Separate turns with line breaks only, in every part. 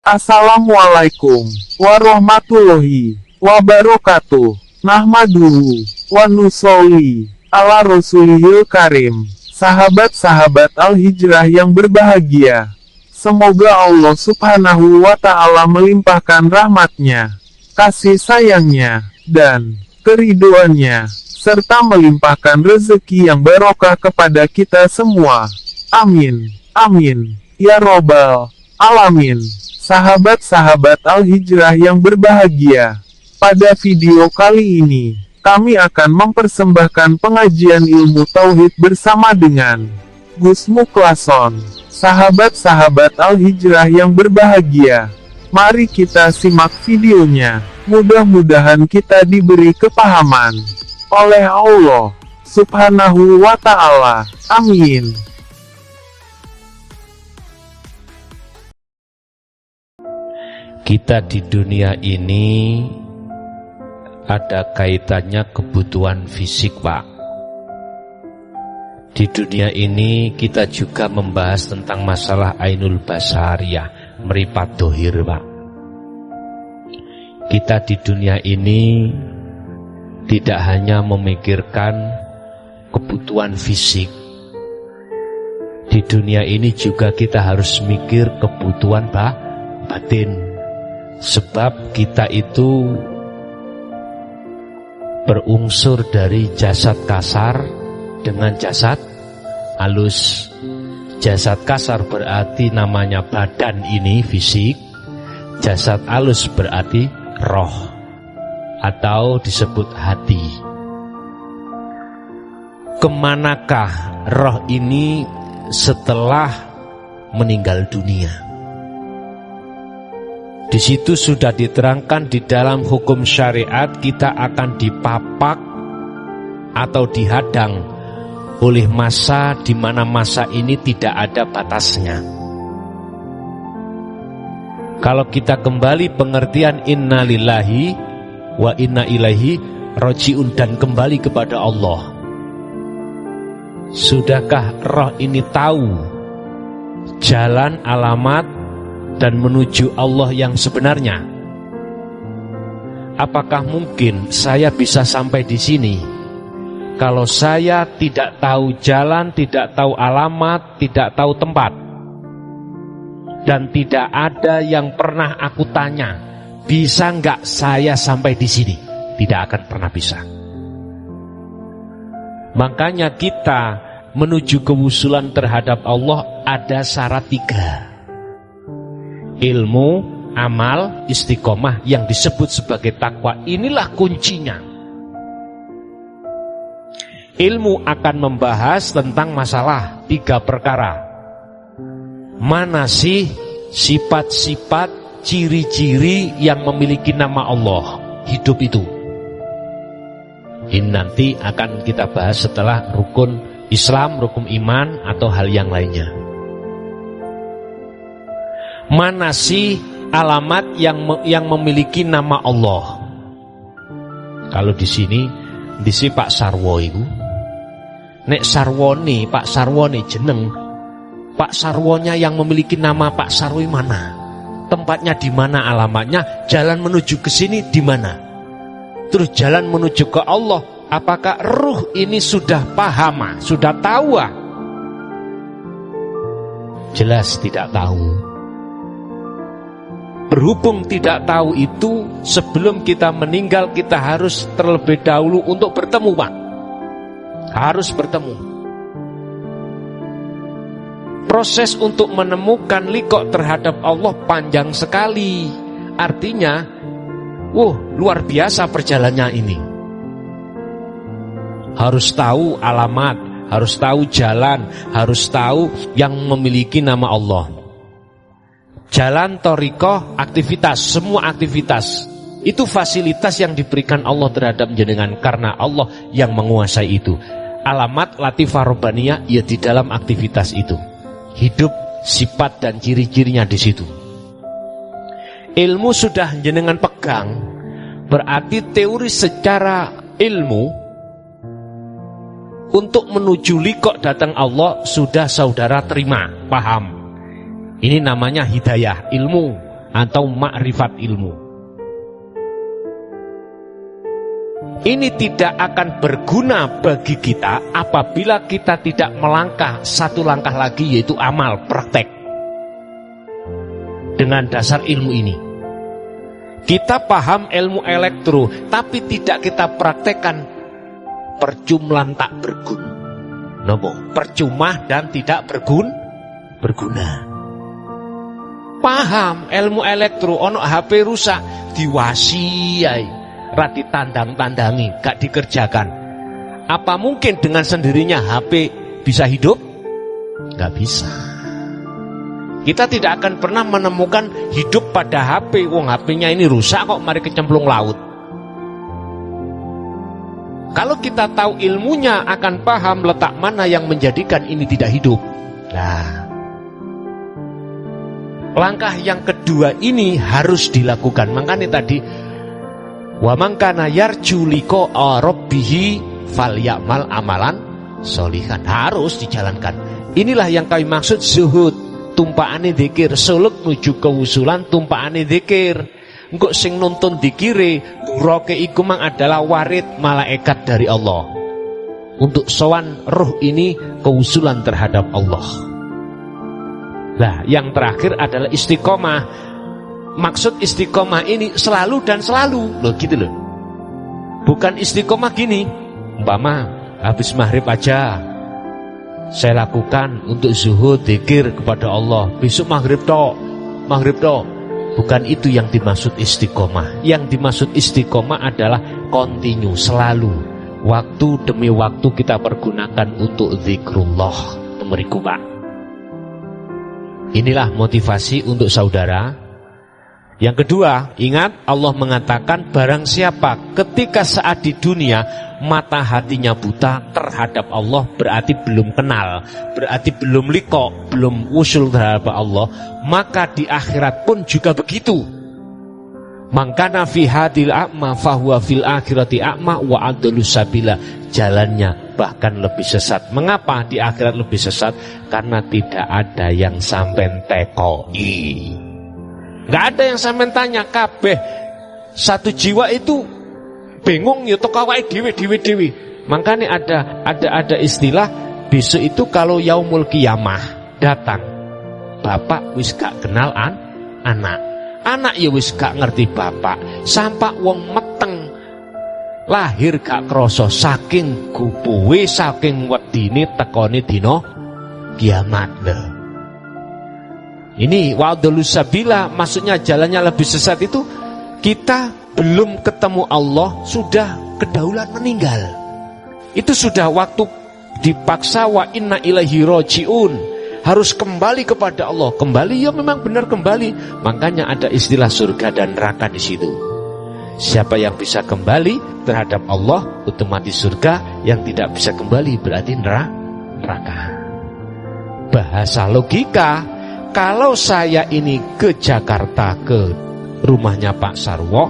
Assalamualaikum warahmatullahi wabarakatuh. Nahmaduhu wa nusolli ala rasulihil karim. Sahabat-sahabat Al-Hijrah yang berbahagia, semoga Allah subhanahu wa ta'ala melimpahkan rahmatnya, kasih sayangnya, dan keriduannya, serta melimpahkan rezeki yang barokah kepada kita semua. Amin. Amin. Ya Robbal Alamin. Sahabat-sahabat Al-Hijrah yang berbahagia, pada video kali ini, kami akan mempersembahkan pengajian ilmu tauhid bersama dengan Gus Mukhlason. Sahabat-sahabat Al-Hijrah yang berbahagia, mari kita simak videonya. Mudah-mudahan kita diberi kepahaman oleh Allah subhanahu wa ta'ala. Amin.
Kita di dunia ini ada kaitannya kebutuhan fisik, Pak. Di dunia ini kita juga membahas tentang masalah ainul basariyah, meripat dohir, Pak. Kita di dunia ini tidak hanya memikirkan kebutuhan fisik. Di dunia ini juga kita harus mikir kebutuhan batin. Sebab kita itu berunsur dari jasad kasar dengan jasad halus. Jasad kasar berarti namanya badan ini, fisik. Jasad halus berarti roh, atau disebut hati. Kemanakah roh ini setelah meninggal dunia? Di situ sudah diterangkan di dalam hukum syariat, kita akan dipapak atau dihadang oleh masa di mana masa ini tidak ada batasnya. Kalau kita kembali pengertian inna lillahi wa inna ilaihi raji'un, dan kembali kepada Allah. Sudahkah roh ini tahu jalan, alamat, dan menuju Allah yang sebenarnya? Apakah mungkin saya bisa sampai di sini kalau saya tidak tahu jalan, tidak tahu alamat, tidak tahu tempat, dan tidak ada yang pernah aku tanya, bisa nggak saya sampai di sini? Tidak akan pernah bisa. Makanya kita menuju kewusulan terhadap Allah ada syarat 3. Ilmu, amal, istiqomah yang disebut sebagai takwa. Inilah kuncinya. Ilmu akan membahas tentang masalah 3 perkara. Mana sih sifat-sifat, ciri-ciri yang memiliki nama Allah hidup itu? Ini nanti akan kita bahas setelah rukun Islam, rukun iman, atau hal yang lainnya. Mana sih alamat yang memiliki nama Allah? Kalau di sini Pak Sarwo itu, nek Sarwoni, Pak Sarwoni jeneng, Pak Sarwonya yang memiliki nama Pak Sarwo mana? Tempatnya di mana, alamatnya, jalan menuju ke sini di mana? Terus jalan menuju ke Allah, apakah ruh ini sudah paham, sudah tahu? Jelas tidak tahu. Berhubung tidak tahu itu, sebelum kita meninggal kita harus terlebih dahulu untuk bertemu, Pak. Harus bertemu. Proses untuk menemukan liqo' terhadap Allah panjang sekali. Artinya, luar biasa perjalanannya ini. Harus tahu alamat, harus tahu jalan, harus tahu yang memiliki nama Allah. Jalan, thariqah, aktivitas, semua aktivitas itu fasilitas yang diberikan Allah terhadap jenengan, karena Allah yang menguasai itu. Alamat latifah robbaniyah ya di dalam aktivitas itu. Hidup, sifat dan ciri-cirinya di situ. Ilmu sudah jenengan pegang, berarti teori secara ilmu untuk menuju liqo' datang Allah sudah saudara terima, paham. Ini namanya hidayah, ilmu. atau makrifat ilmu. Ini tidak akan berguna bagi kita apabila kita tidak melangkah satu langkah lagi, yaitu amal, praktek. Dengan dasar ilmu ini, kita paham ilmu elektro, tapi tidak kita praktekkan, percuma tak berguna. Nopo, percuma dan tidak berguna. Paham ilmu elektro, ono HP rusak, diwasiai, rati tandang-tandangi, gak dikerjakan. Apa mungkin dengan sendirinya HP bisa hidup? Gak bisa. Kita tidak akan pernah menemukan hidup pada HP. Wong HP-nya ini rusak kok, mari kecemplung laut. Kalau kita tahu ilmunya, akan paham letak mana yang menjadikan ini tidak hidup. Nah, langkah yang kedua ini harus dilakukan. Makanya tadi, wa man kana yarju liqa'a rabbih falyamal amalan sholihan, harus dijalankan. Inilah yang kami maksud zuhud, tumpaane zikir, suluk menuju kewusulan tumpaane zikir. Engko sing nuntun zikire buroke iku mang adalah warid malaikat dari Allah untuk sowan ruh ini kewusulan terhadap Allah. Nah, yang terakhir adalah istiqomah. Maksud istiqomah ini selalu dan selalu. Loh gitu loh. Bukan istiqomah gini, umpama habis maghrib aja saya lakukan untuk zuhud, zikir kepada Allah. Besok maghrib tok. Bukan itu yang dimaksud istiqomah. Yang dimaksud istiqomah adalah kontinu, selalu. Waktu demi waktu kita pergunakan untuk zikrullah. Temeriku Pak. Inilah motivasi untuk saudara. Yang kedua, ingat Allah mengatakan barang siapa ketika saat di dunia mata hatinya buta terhadap Allah, berarti belum kenal, berarti belum liqa, belum usul terhadap Allah, maka di akhirat pun juga begitu. Mangkana fi hadil a'ma fahuwa fil akhirati a'ma wa adlu sabila. Jalannya bahkan lebih sesat. Mengapa di akhirat lebih sesat? Karena tidak ada yang sampean tekoi. Nggak ada yang sampean tanya. Kabeh satu jiwa itu bingung ya tok awake dhewe. Makanya ada istilah besok itu kalau yaumul qiyamah datang, bapak wis gak kenal anak ya wis gak ngerti bapak, sampak wong meteng lahir gak kroso saking gupuwe, saking wedine tekone dina kiamat. Ini wa'dulus sabila, maksudnya jalannya lebih sesat itu kita belum ketemu Allah sudah kedaulat meninggal. Itu sudah waktu dipaksa wa inna ilaihi rajiun, harus kembali kepada Allah. Kembali ya memang benar kembali. Makanya ada istilah surga dan neraka di situ. Siapa yang bisa kembali terhadap Allah otomatis surga, yang tidak bisa kembali berarti neraka. Bahasa logika, kalau saya ini ke Jakarta ke rumahnya Pak Sarwo,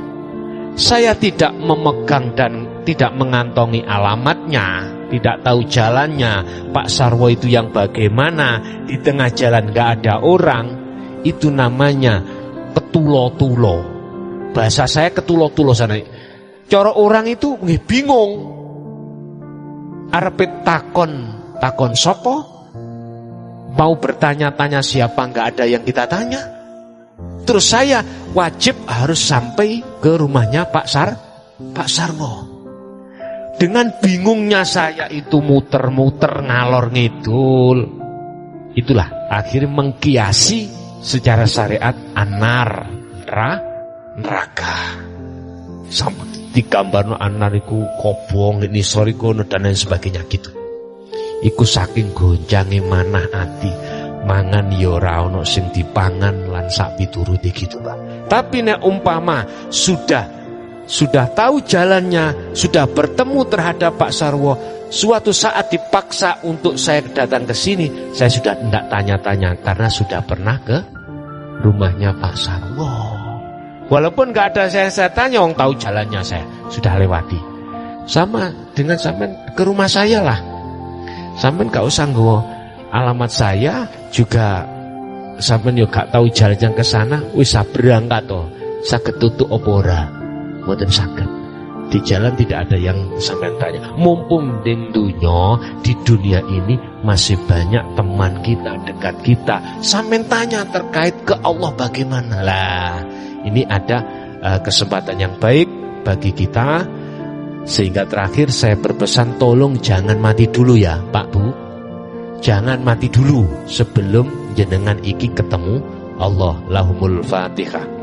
saya tidak memegang dan tidak mengantongi alamatnya, tidak tahu jalannya, Pak Sarwo itu yang bagaimana, di tengah jalan gak ada orang, itu namanya ketulo-tulo. Bahasa saya ketulo-tulo sana. Cara orang itu bingung. Arepe takon sopo? Mau bertanya-tanya siapa, gak ada yang kita tanya. Terus saya wajib harus sampai ke rumahnya Pak Sarwo. Dengan bingungnya saya itu muter-muter ngalor ngidul. Itulah akhirnya mengkiasi secara syariat anar neraka. Sampai digambarno anar iku kobong, ini sori kono dan lain sebagainya gitu. Iku saking gonjange manah ati, mangan ya ora ana sing dipangan lan sak piturute gitu, Pak. Tapi nek umpama sudah tahu jalannya, sudah bertemu terhadap Pak Sarwo, suatu saat dipaksa untuk saya datang ke sini, saya sudah tidak tanya-tanya karena sudah pernah ke rumahnya Pak Sarwo. Walaupun gak ada saya tanya, orang tahu jalannya saya sudah lewati. Sama dengan sampean ke rumah saya lah. Sampean gak usah nggawa alamat saya juga sampean yo gak tahu jalan ke sana, wis berangkat to. Saged tutuk apa ora? Mboten saged. Di jalan tidak ada yang sampean tanya. Mumpung di dunia ini masih banyak teman kita, dekat kita. Sampean tanya terkait ke Allah bagaimana lah. Ini ada kesempatan yang baik bagi kita. Sehingga terakhir saya berpesan, tolong jangan mati dulu ya Pak Bu. Jangan mati dulu sebelum jenengan iki ketemu Allah. Lahumul Fatihah.